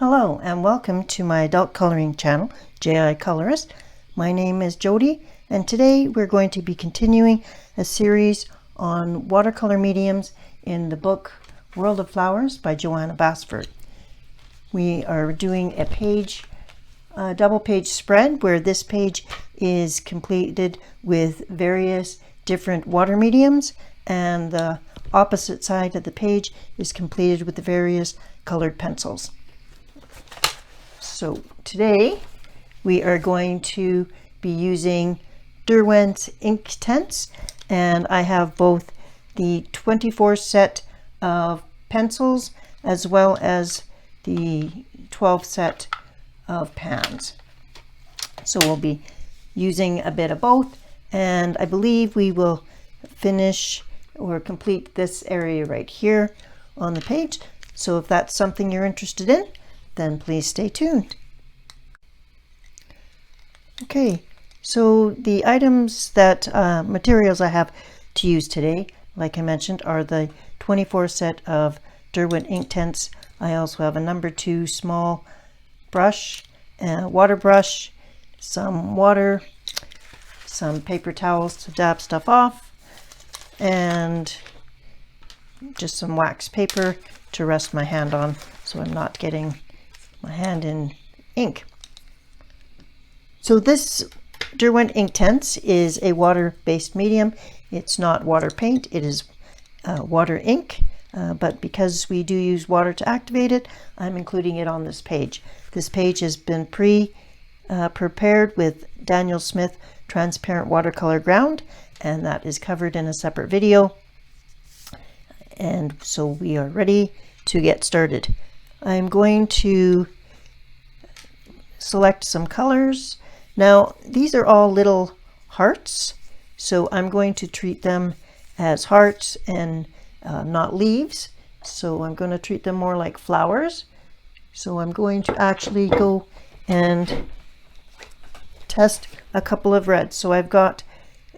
Hello and welcome to my adult coloring channel, J.I. Colorist. My name is Jody and today we're going to be continuing a series on watercolor mediums in the book World of Flowers by Johanna Basford. We are doing a double page spread where this page is completed with various different water mediums and the opposite side of the page is completed with the various colored pencils. So today we are going to be using Derwent Inktense, and I have both the 24 set of pencils as well as the 12 set of pans. So we'll be using a bit of both, and I believe we will finish or complete this area right here on the page. So if that's something you're interested in, then please stay tuned. Okay, so the items that materials I have to use today, like I mentioned, are the 24 set of Derwent Inktense. I also have a number 2 small brush, water brush, some water, some paper towels to dab stuff off, and just some wax paper to rest my hand on so I'm not getting my hand in ink. So this Derwent Inktense is a water-based medium. It's not water paint, it is water ink, but because we do use water to activate it, I'm including it on this page. This page has been prepared with Daniel Smith Transparent Watercolor ground, and that is covered in a separate video. And so we are ready to get started. I'm going to select some colors. Now these are all little hearts, so I'm going to treat them as hearts and not leaves. So I'm going to treat them more like flowers. So I'm going to actually go and test a couple of reds. So I've got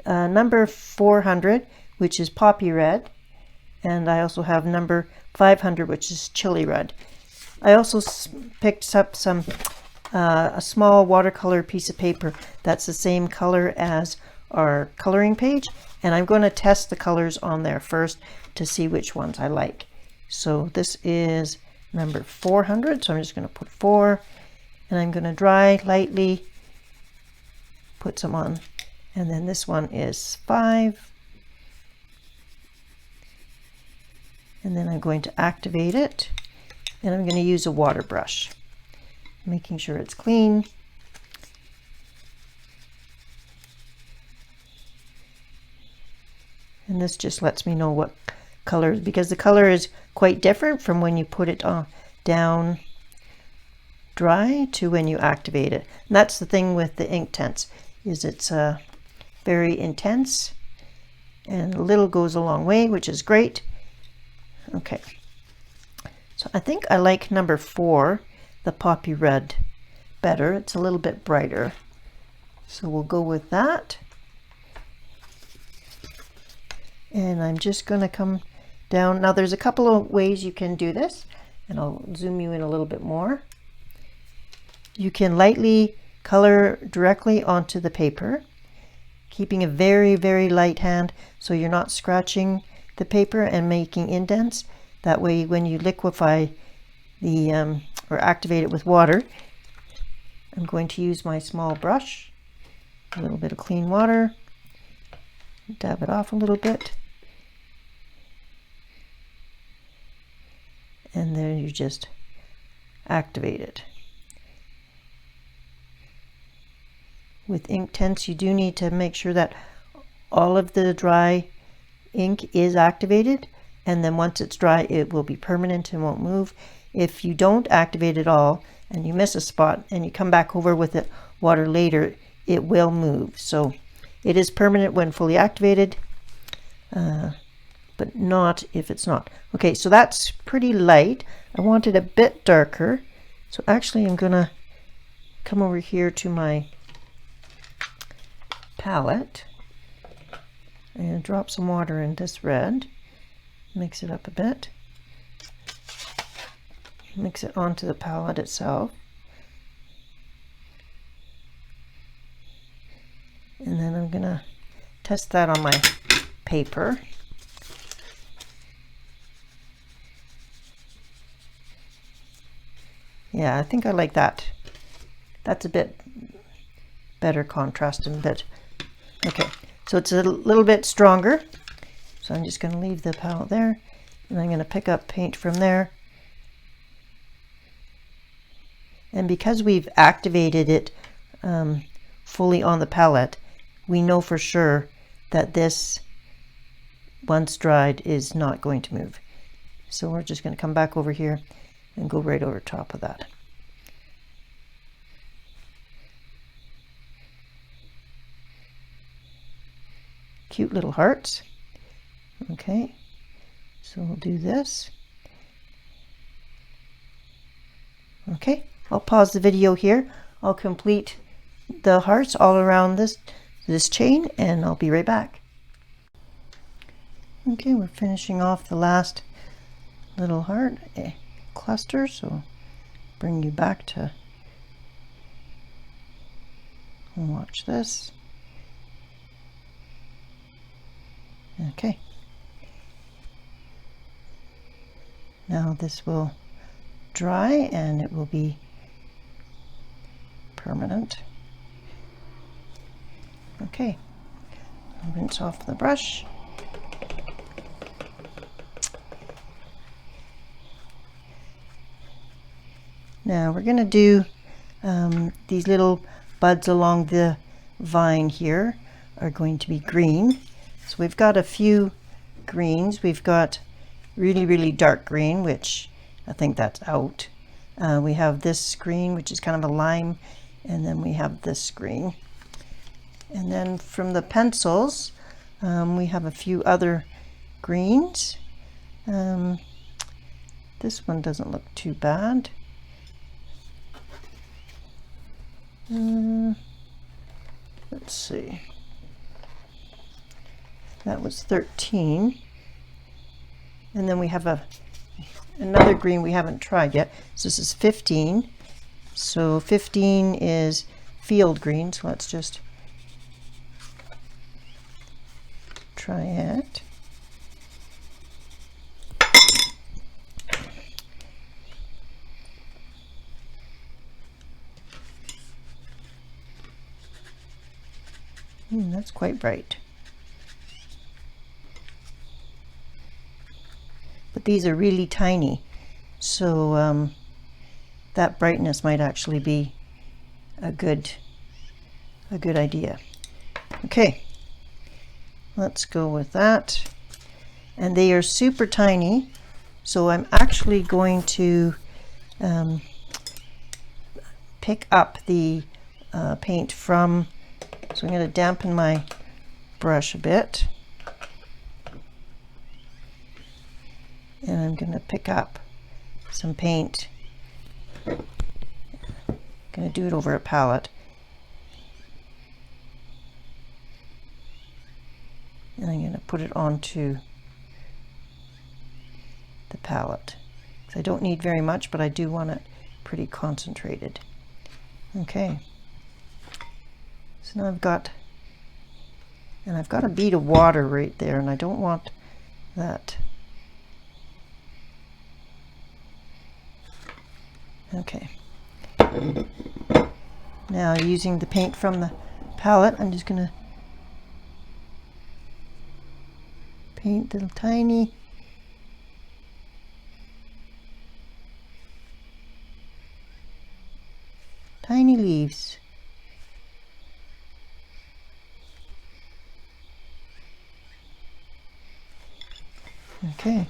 number 400, which is poppy red, and I also have number 500, which is chili red. I also picked up some a small watercolor piece of paper that's the same color as our coloring page, and I'm going to test the colors on there first to see which ones I like. So this is number 400, so I'm just going to put 4, and I'm going to dry lightly, put some on, and then this one is 5, and then I'm going to activate it, and I'm going to use a water brush, making sure it's clean. And this just lets me know what color, because the color is quite different from when you put it down dry to when you activate it. And that's the thing with the Inktense, is it's very intense, and a little goes a long way, which is great. Okay, so I think I like number 4, the poppy red, better. It's a little bit brighter, so we'll go with that. And I'm just going to come down. Now there's a couple of ways you can do this, and I'll zoom you in a little bit more. You can lightly color directly onto the paper, keeping a very, very light hand so you're not scratching the paper and making indents. That way when you liquefy the or activate it with water, I'm going to use my small brush, a little bit of clean water, dab it off a little bit, and then you just activate it. With Inktense, you do need to make sure that all of the dry ink is activated, and then once it's dry it will be permanent and won't move. If you don't activate it all and you miss a spot and you come back over with the water later, it will move. So it is permanent when fully activated, but not if it's not. Okay, so that's pretty light. I want it a bit darker, so actually I'm gonna come over here to my palette and drop some water in this red, mix it up a bit. mix it onto the palette itself. And then I'm going to test that on my paper. Yeah, I think I like that. That's a bit better contrast and a bit. Okay, so it's a little bit stronger. So I'm just going to leave the palette there, and I'm going to pick up paint from there. And because we've activated it fully on the palette, we know for sure that this, once dried, is not going to move. So we're just going to come back over here and go right over top of that. Cute little hearts. Okay, so we'll do this. Okay, I'll pause the video here. I'll complete the hearts all around this chain, and I'll be right back. Okay, we're finishing off the last little heart cluster, so bring you back to watch this. Okay, now this will dry and it will be permanent. Okay, I'll rinse off the brush. Now we're going to do these little buds along the vine here are going to be green. So we've got a few greens. We've got really dark green, which I think that's out. We have this green, which is kind of a lime, and then we have this green. And then from the pencils, we have a few other greens. This one doesn't look too bad. Let's see. That was 13. And then we have another green we haven't tried yet. So this is 15. So 15 is field green. So let's just try it. That's quite bright. But these are really tiny, so that brightness might actually be a good idea. Okay, let's go with that. And they are super tiny, so I'm actually going to pick up the paint from, so I'm going to dampen my brush a bit. And I'm going to pick up some paint. I'm going to do it over a palette. And I'm going to put it onto the palette. So I don't need very much, but I do want it pretty concentrated. Okay. So now I've got a bead of water right there, and I don't want that. Okay. Now using the paint from the palette, I'm just going to paint little tiny leaves. Okay.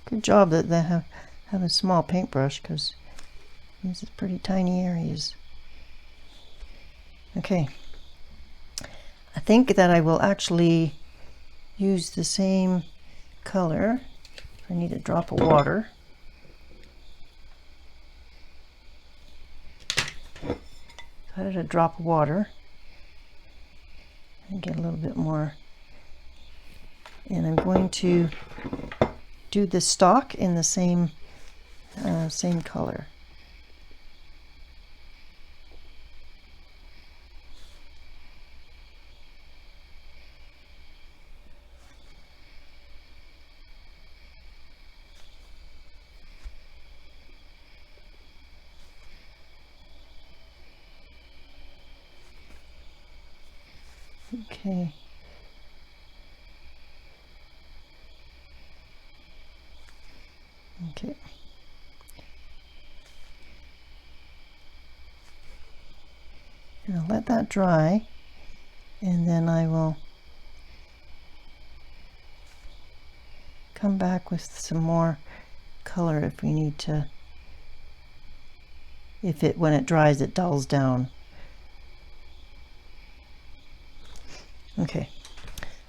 Good job that they have a small paintbrush, because these are pretty tiny areas. Okay. I think that I will actually use the same color. I need a drop of water. Added a drop of water and get a little bit more. And I'm going to do the stalk in the same color. Okay. Okay. And I'll let that dry, and then I will come back with some more color if we need to. When it dries, it dulls down. Okay,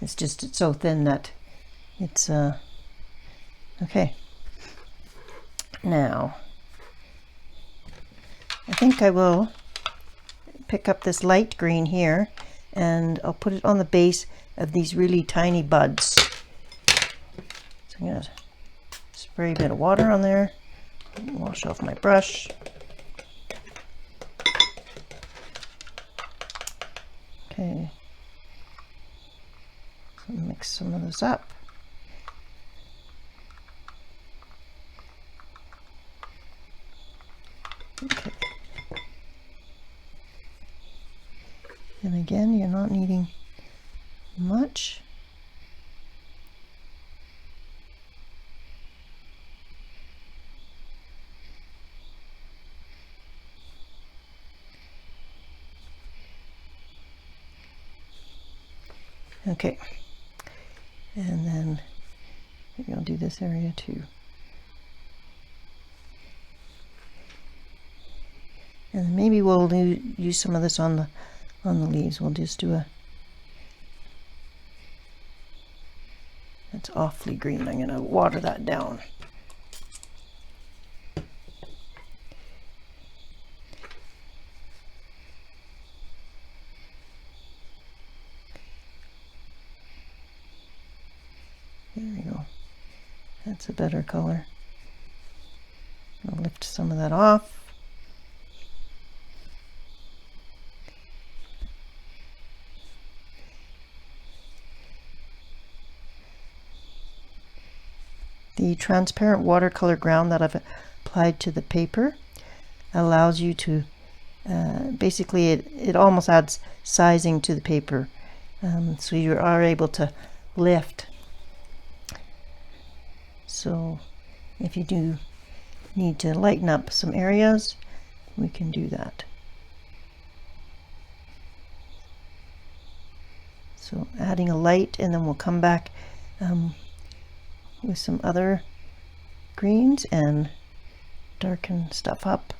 it's so thin that it's okay. Now I think I will pick up this light green here, and I'll put it on the base of these really tiny buds. So I'm gonna spray a bit of water on there, wash off my brush. Okay, so mix some of this up. Okay. And again, you're not needing much. Okay, and then maybe I'll do this area too. And maybe we'll use some of this on the leaves. We'll just do it's awfully green. I'm going to water that down. There we go. That's a better color. I'll lift some of that off. The transparent watercolor ground that I've applied to the paper allows you to basically it almost adds sizing to the paper, so you are able to lift. So if you do need to lighten up some areas, we can do that. So adding a light, and then we'll come back with some other greens and darken stuff up,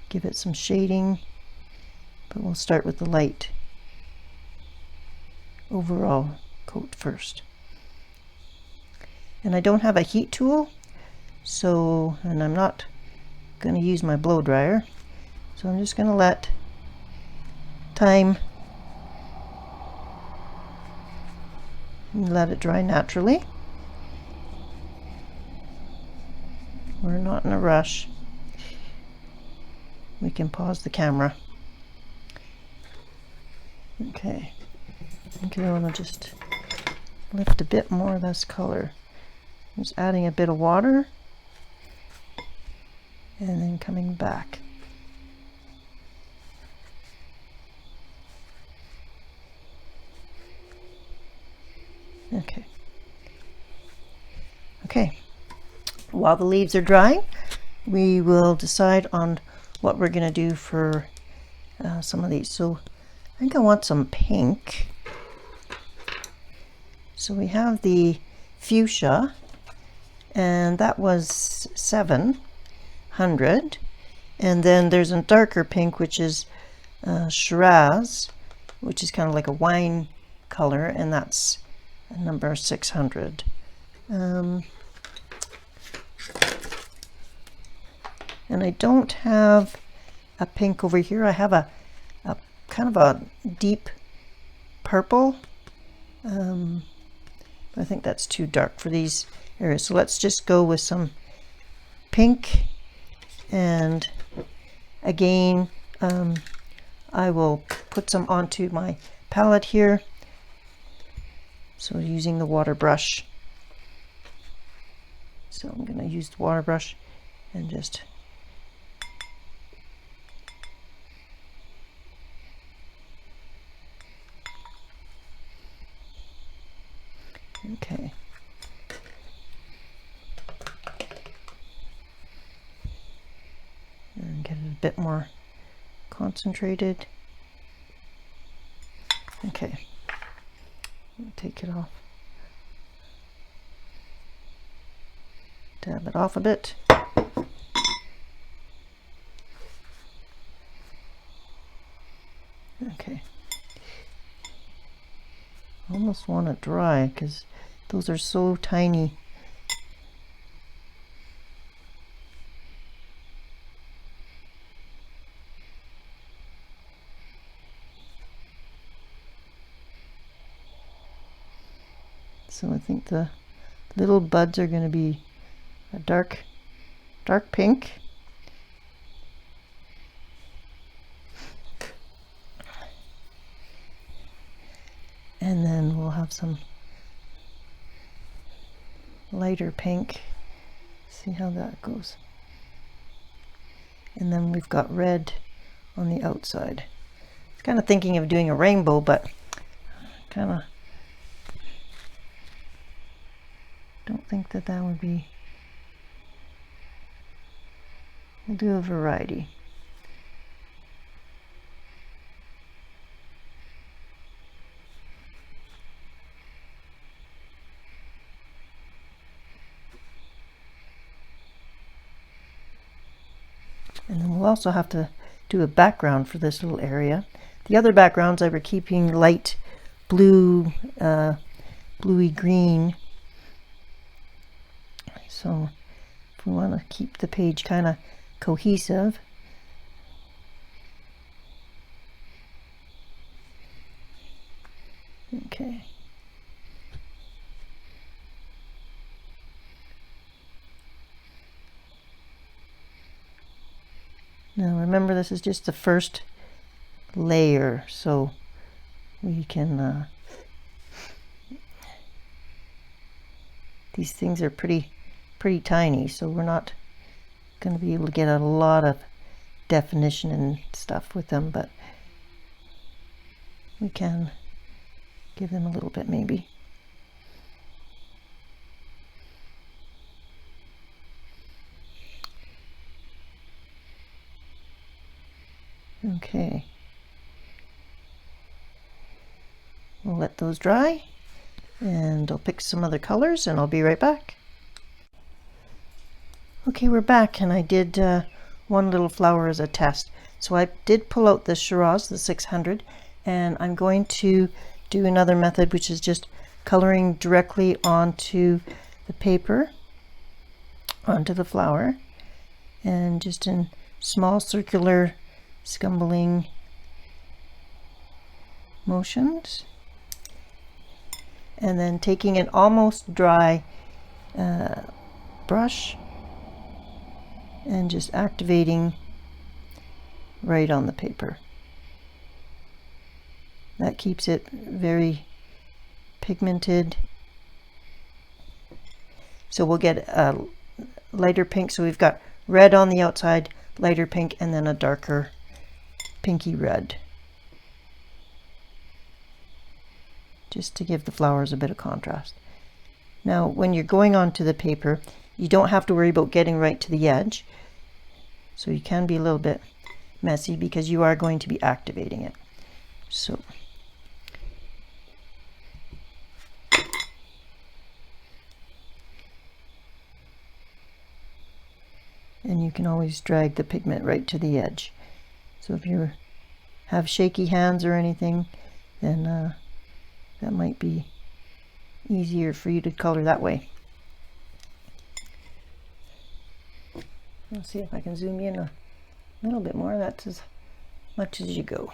give it some shading, but we'll start with the light overall coat first. And I don't have a heat tool, so, and I'm not going to use my blow dryer, so I'm just going to let it dry naturally. We're not in a rush. We can pause the camera. Okay, I want to just lift a bit more of this color. Just adding a bit of water and then coming back. Okay. While the leaves are drying, we will decide on what we're going to do for some of these. So I think I want some pink. So we have the fuchsia, and that was 700, and then there's a darker pink, which is Shiraz, which is kind of like a wine color, and that's number 600. And I don't have a pink over here. I have a kind of a deep purple, but I think that's too dark for these area. So let's just go with some pink, and again I will put some onto my palette here. So using the water brush. So I'm going to use the water brush and just okay. And get it a bit more concentrated. Okay. Take it off. Dab it off a bit. Okay. Almost want it dry because those are so tiny. So I think the little buds are going to be a dark pink. And then we'll have some lighter pink. See how that goes. And then we've got red on the outside. I was kind of thinking of doing a rainbow, but kind of don't think that that would be. We'll do a variety. And then we'll also have to do a background for this little area. The other backgrounds I were keeping light blue, bluey green. So if we want to keep the page kind of cohesive, okay. Now remember, this is just the first layer, so we can these things are pretty tiny, so we're not going to be able to get a lot of definition and stuff with them, but we can give them a little bit maybe. Okay, we'll let those dry and I'll pick some other colors and I'll be right back. Okay, we're back, and I did one little flower as a test. So I did pull out the Shiraz, the 600, and I'm going to do another method, which is just coloring directly onto the paper, onto the flower, and just in small circular scumbling motions, and then taking an almost dry brush and just activating right on the paper. That keeps it very pigmented. So we'll get a lighter pink. So we've got red on the outside, lighter pink, and then a darker pinky red, just to give the flowers a bit of contrast. Now when you're going onto the paper, you don't have to worry about getting right to the edge, so you can be a little bit messy because you are going to be activating it. So and you can always drag the pigment right to the edge. So if you have shaky hands or anything, then that might be easier for you to color that way. Let's see if I can zoom in a little bit more. That's as much as you go.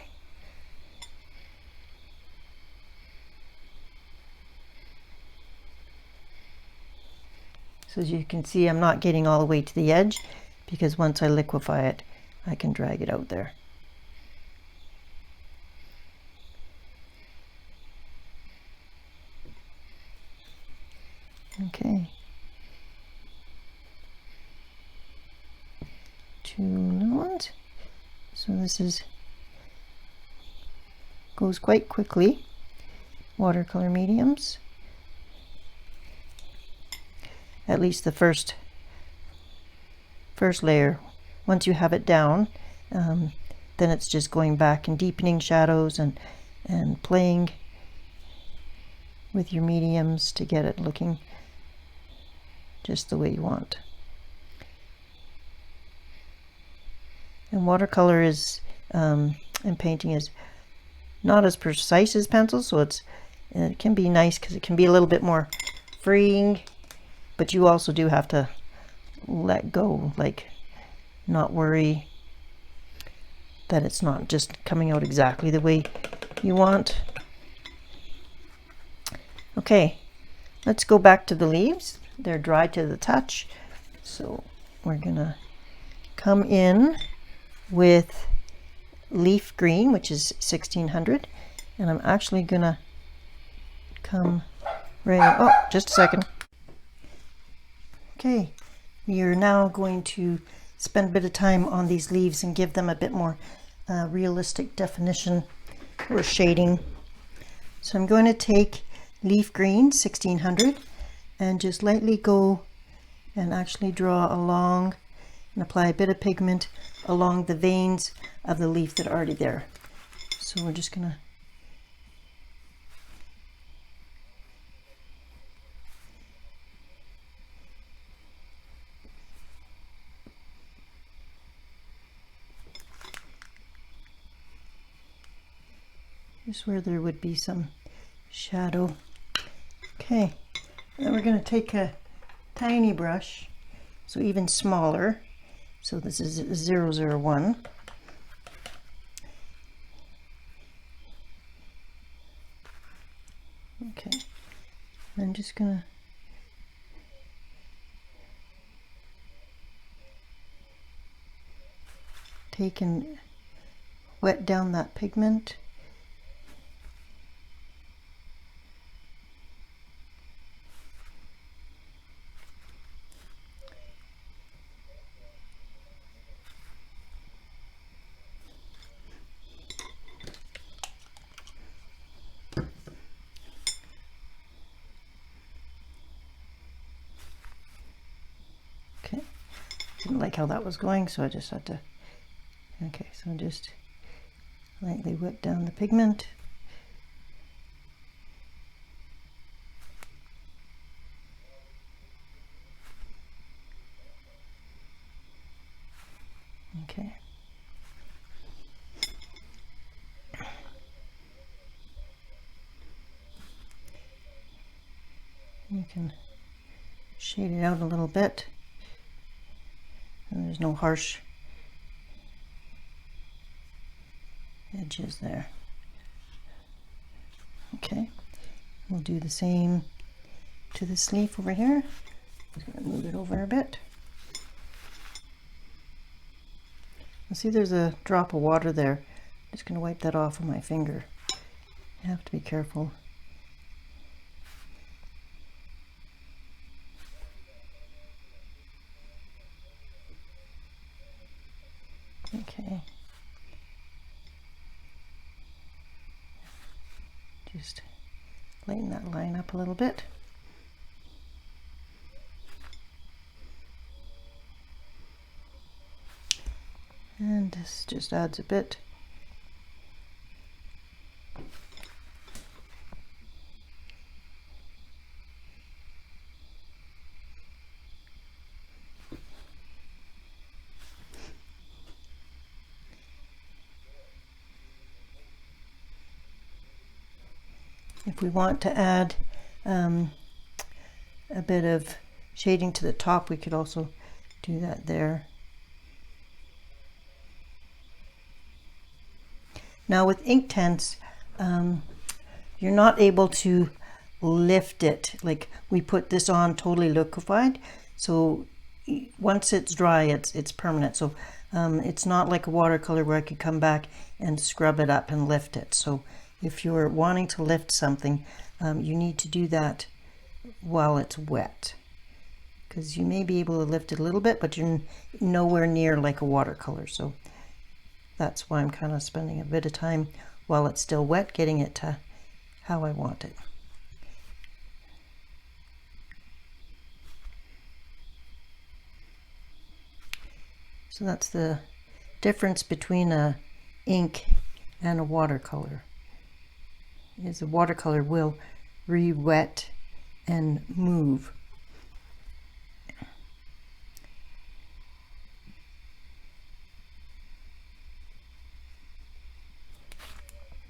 So as you can see, I'm not getting all the way to the edge, because once I liquefy it, I can drag it out there. Okay. 2 little ones. So this goes quite quickly. Watercolor mediums. At least the first layer. Once you have it down, then it's just going back and deepening shadows and playing with your mediums to get it looking just the way you want. And watercolor is and painting is not as precise as pencil, so it can be nice because it can be a little bit more freeing, but you also do have to let go, like not worry that it's not just coming out exactly the way you want. Okay, let's go back to the leaves. They're dry to the touch, so we're gonna come in with leaf green, which is 1600, and I'm actually gonna come right, oh, just a second. Okay, we are now going to spend a bit of time on these leaves and give them a bit more realistic definition or shading. So I'm going to take leaf green 1600 and just lightly go and actually draw along and apply a bit of pigment along the veins of the leaf that are already there. So we're just gonna just where there would be some shadow. Okay, then we're going to take a tiny brush, so even smaller. So this is 001. Okay, I'm just going to take and wet down that pigment. Didn't like how that was going, so I just had to, okay, so just lightly wet down the pigment. Okay. You can shade it out a little bit. And there's no harsh edges there. Okay, we'll do the same to this leaf over here. I'm just going to move it over a bit. You see there's a drop of water there. I'm just going to wipe that off with my finger. You have to be careful. Okay, just lighten that line up a little bit. And this just adds a bit. If we want to add a bit of shading to the top, we could also do that there. Now with Inktense, you're not able to lift it. Like we put this on totally liquefied, so once it's dry, it's permanent. So it's not like a watercolor where I could come back and scrub it up and lift it. So if you're wanting to lift something, you need to do that while it's wet, because you may be able to lift it a little bit, but you're nowhere near like a watercolor. So that's why I'm kind of spending a bit of time while it's still wet, getting it to how I want it. So that's the difference between a ink and a watercolor, is a watercolor will re-wet and move.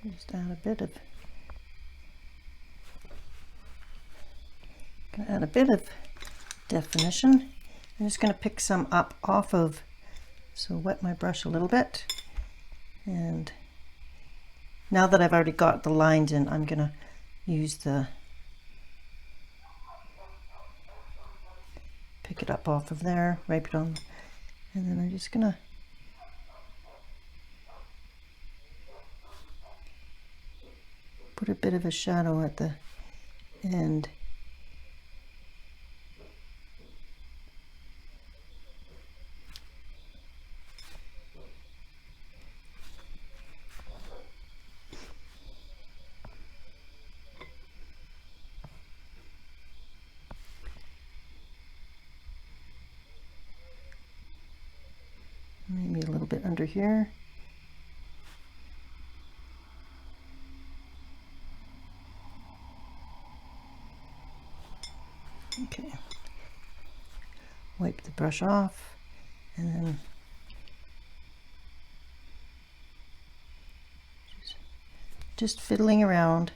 Just add a bit of definition. I'm just going to pick some up off of, so wet my brush a little bit. And now that I've already got the lines in, I'm going to use pick it up off of there, wipe it on, and then I'm just going to put a bit of a shadow at the end. Maybe a little bit under here. Okay. Wipe the brush off, and then just fiddling around.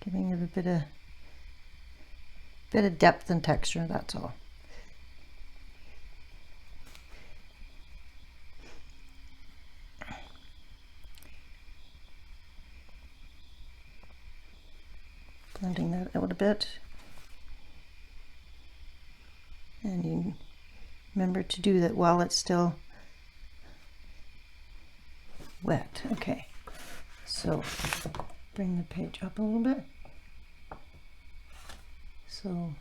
Giving it a bit of depth and texture, that's all. Blending that out a bit. And you remember to do that while it's still wet. Okay, so bring the page up a little bit. So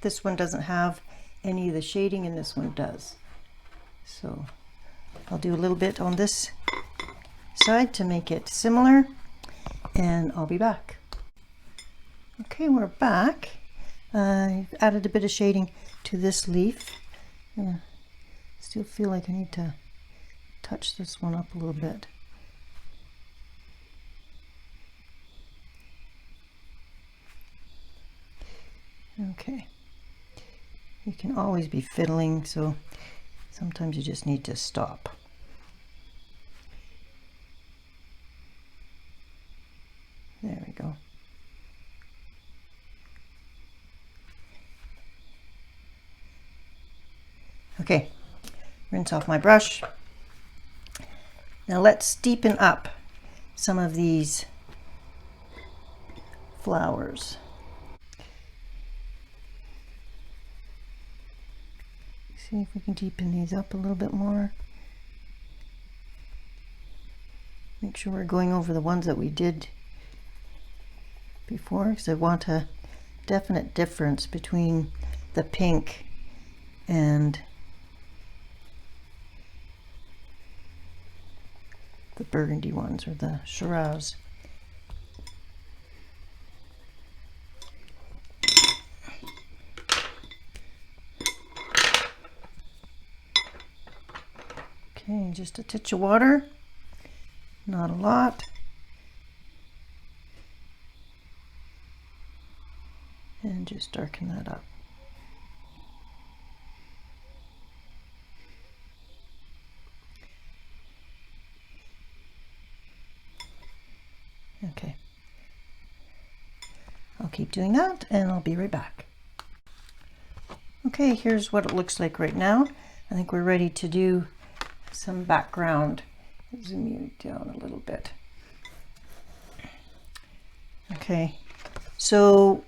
this one doesn't have any of the shading and this one does. So I'll do a little bit on this side to make it similar, and I'll be back. Okay, we're back. I've added a bit of shading to this leaf. I still feel like I need to touch this one up a little bit. Okay, you can always be fiddling, so sometimes you just need to stop. There we go. Okay, rinse off my brush. Now let's deepen up some of these flowers. See if we can deepen these up a little bit more. Make sure we're going over the ones that we did before, because I want a definite difference between the pink and the burgundy ones, or the Shiraz. Okay, just a touch of water, not a lot. And just darken that up. Okay, I'll keep doing that and I'll be right back. Okay, here's what it looks like right now. I think we're ready to do some background. Zoom you down a little bit. Okay, so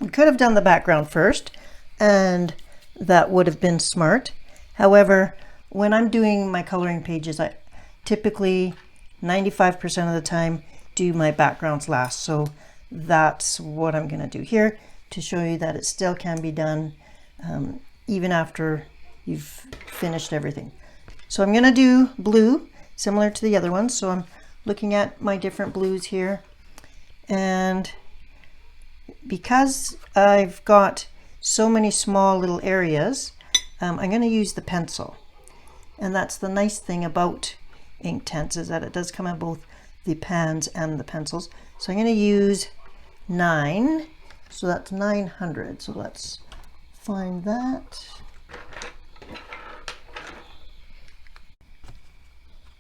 we could have done the background first, and that would have been smart. However, when I'm doing my coloring pages, I typically 95% of the time do my backgrounds last. So that's what I'm going to do here to show you that it still can be done even after you've finished everything. So I'm going to do blue similar to the other ones. So I'm looking at my different blues here, and because I've got so many small little areas, I'm going to use the pencil. And that's the nice thing about Inktense, is that it does come in both the pans and the pencils. So I'm going to use 9, so that's 900. So let's find that.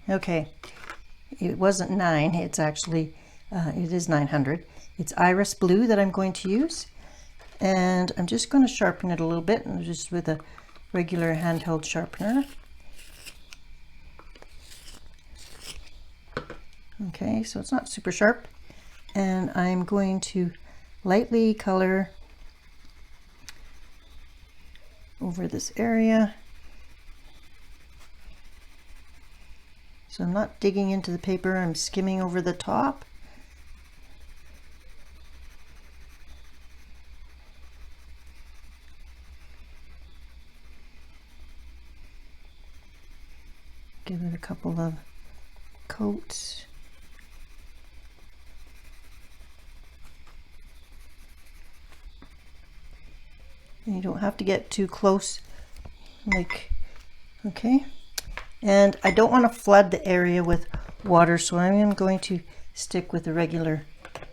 Okay, it wasn't 9, it's actually, it is 900. It's iris blue that I'm going to use, and I'm just going to sharpen it a little bit, and just with a regular handheld sharpener. Okay, so it's not super sharp, and I'm going to lightly color over this area. So I'm not digging into the paper, I'm skimming over the top. Give it a couple of coats. And you don't have to get too close, like, okay. And I don't want to flood the area with water, so I am going to stick with a regular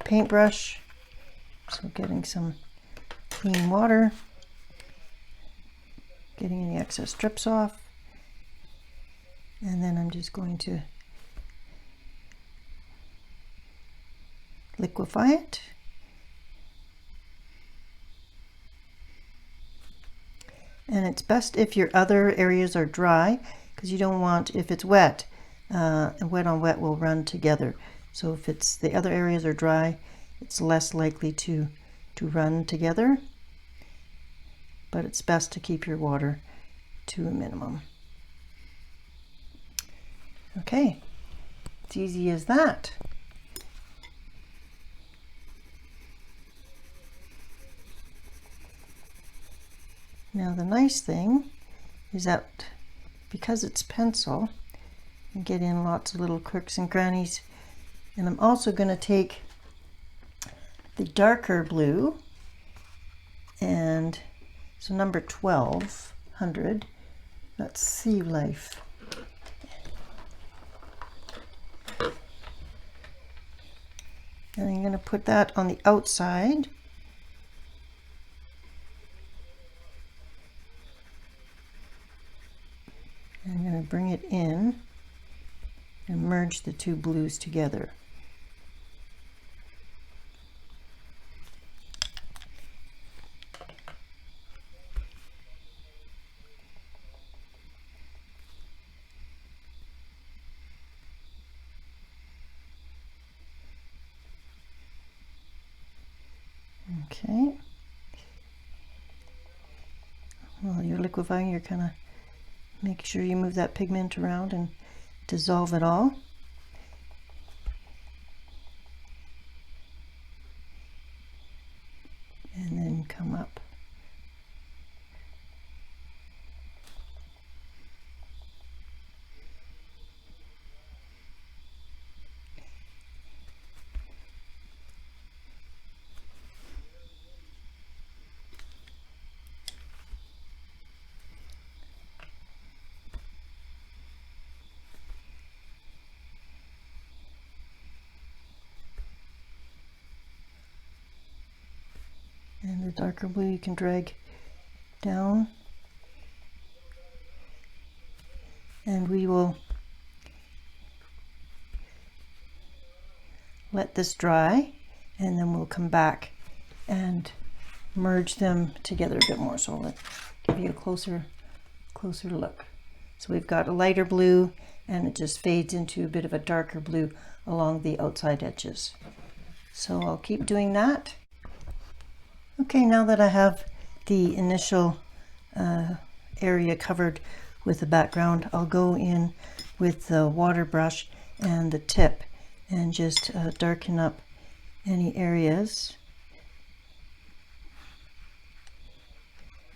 paintbrush. So getting some clean water, getting any excess strips off. And then I'm just going to liquefy it. And it's best if your other areas are dry, because you don't want, if it's wet, and wet on wet will run together. So if it's the other areas are dry, it's less likely to run together. But it's best to keep your water to a minimum. Okay, it's easy as that. Now the nice thing is that because it's pencil, you get in lots of little crooks and crannies. And I'm also going to take the darker blue, and so number 1200, that's Sea Life. And I'm going to put that on the outside. I'm going to bring it in and merge the two blues together. Okay. While you're liquefying, you're kind of make sure you move that pigment around and dissolve it all. And then come up. And the darker blue you can drag down. And we will let this dry, and then we'll come back and merge them together a bit more. So I'll give you a closer look. So we've got a lighter blue, and it just fades into a bit of a darker blue along the outside edges. So I'll keep doing that. Okay, now that I have the initial area covered with the background, I'll go in with the water brush and the tip and just darken up any areas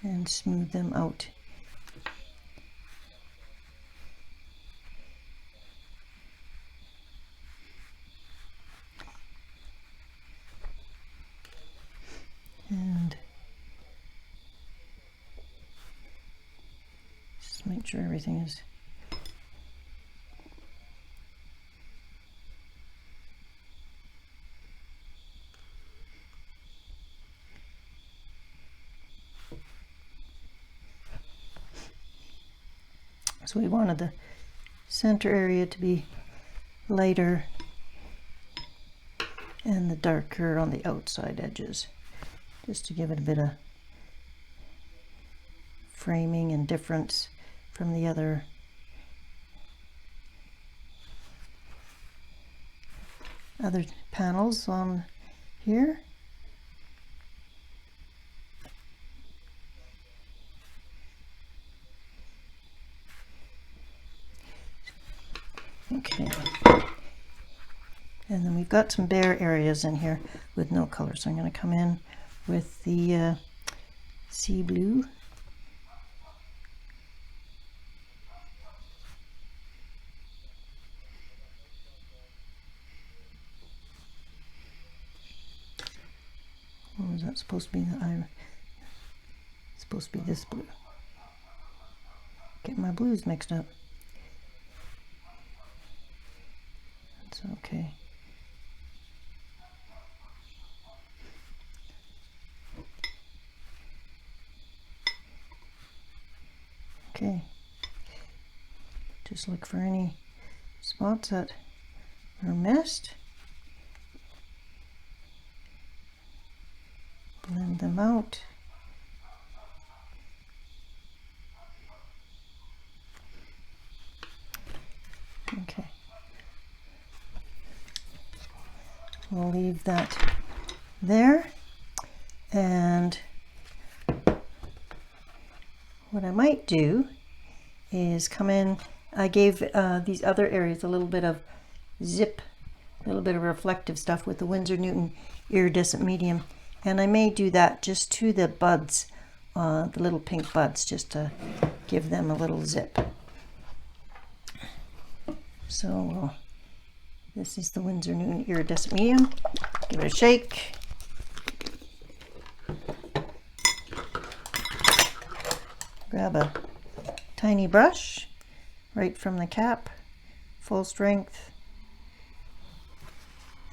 and smooth them out. And just make sure everything is so we wanted the center area to be lighter and the darker on the outside edges, just to give it a bit of framing and difference from the other panels on here. Okay, and then we've got some bare areas in here with no color, so I'm going to come in with the sea blue. Or was that supposed to be it's supposed to be this blue? Get my blues mixed up. That's okay. Okay. Just look for any spots that are missed. Blend them out. Okay. We'll leave that there. And what I might do is come in, I gave these other areas a little bit of zip, a little bit of reflective stuff with the Winsor Newton iridescent medium, and I may do that just to the buds, the little pink buds, just to give them a little zip. So this is the Winsor Newton iridescent medium. Give it a shake. Grab a tiny brush right from the cap, full strength,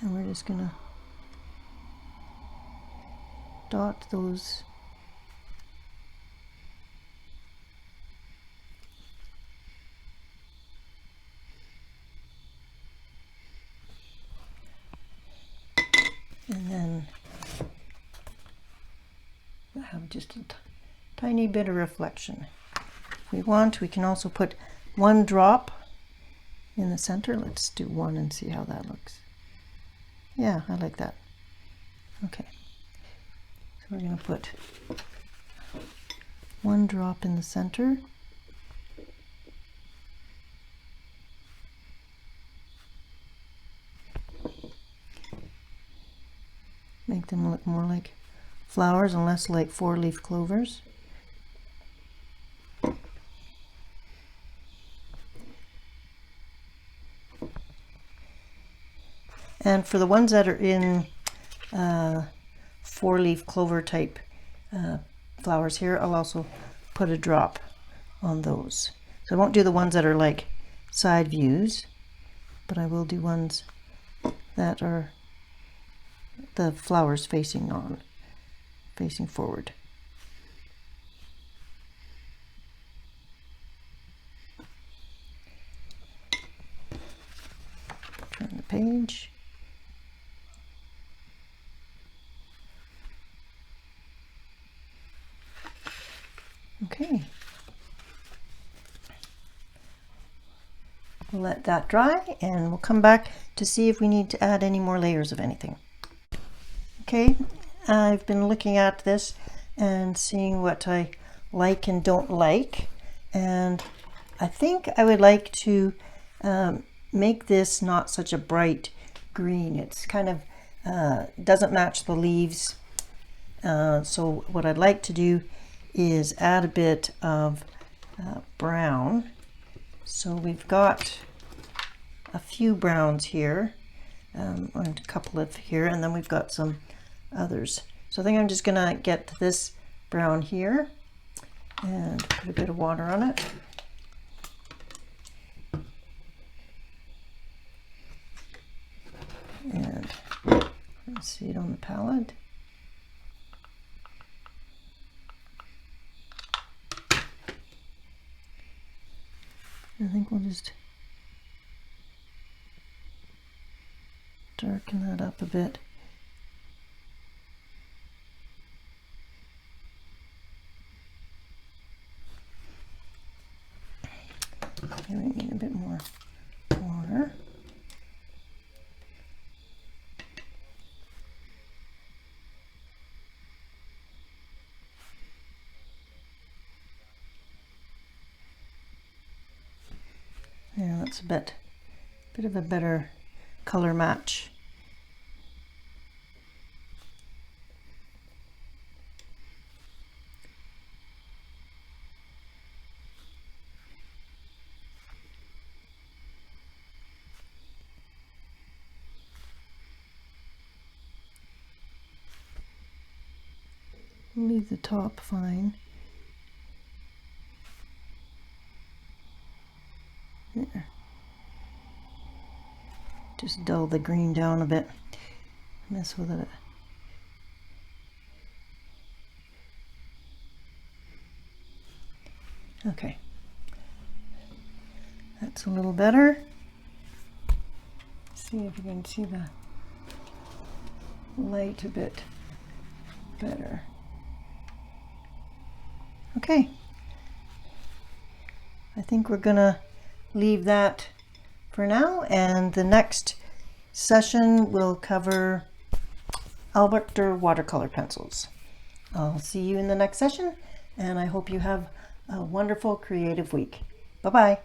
and we're just gonna dot those and then have just a tiny bit of reflection. If we want, we can also put one drop in the center. Let's do one and see how that looks. Yeah, I like that. Okay, so we're going to put one drop in the center. Make them look more like flowers and less like four-leaf clovers. And for the ones that are in four-leaf clover type flowers here, I'll also put a drop on those. So I won't do the ones that are like side views, but I will do ones that are the flowers facing forward. Turn the page. Okay. We'll let that dry and we'll come back to see if we need to add any more layers of anything. Okay, I've been looking at this and seeing what I like and don't like, and I think I would like to make this not such a bright green. It's kind of doesn't match the leaves, so what I'd like to do is add a bit of brown. So we've got a few browns here, and a couple of here, and then we've got some others. So I think I'm just gonna get this brown here and put a bit of water on it. And let's see it on the palette. I think we'll just darken that up a bit. Here we need a bit more water. Yeah, that's a bit of a better color match. Leave the top fine. There. Just dull the green down a bit. Mess with it. Okay. That's a little better. See if you can see the light a bit better. Okay. I think we're gonna leave that for now, and the next session will cover Albrecht watercolor pencils. I'll see you in the next session, and I hope you have a wonderful creative week. Bye-bye.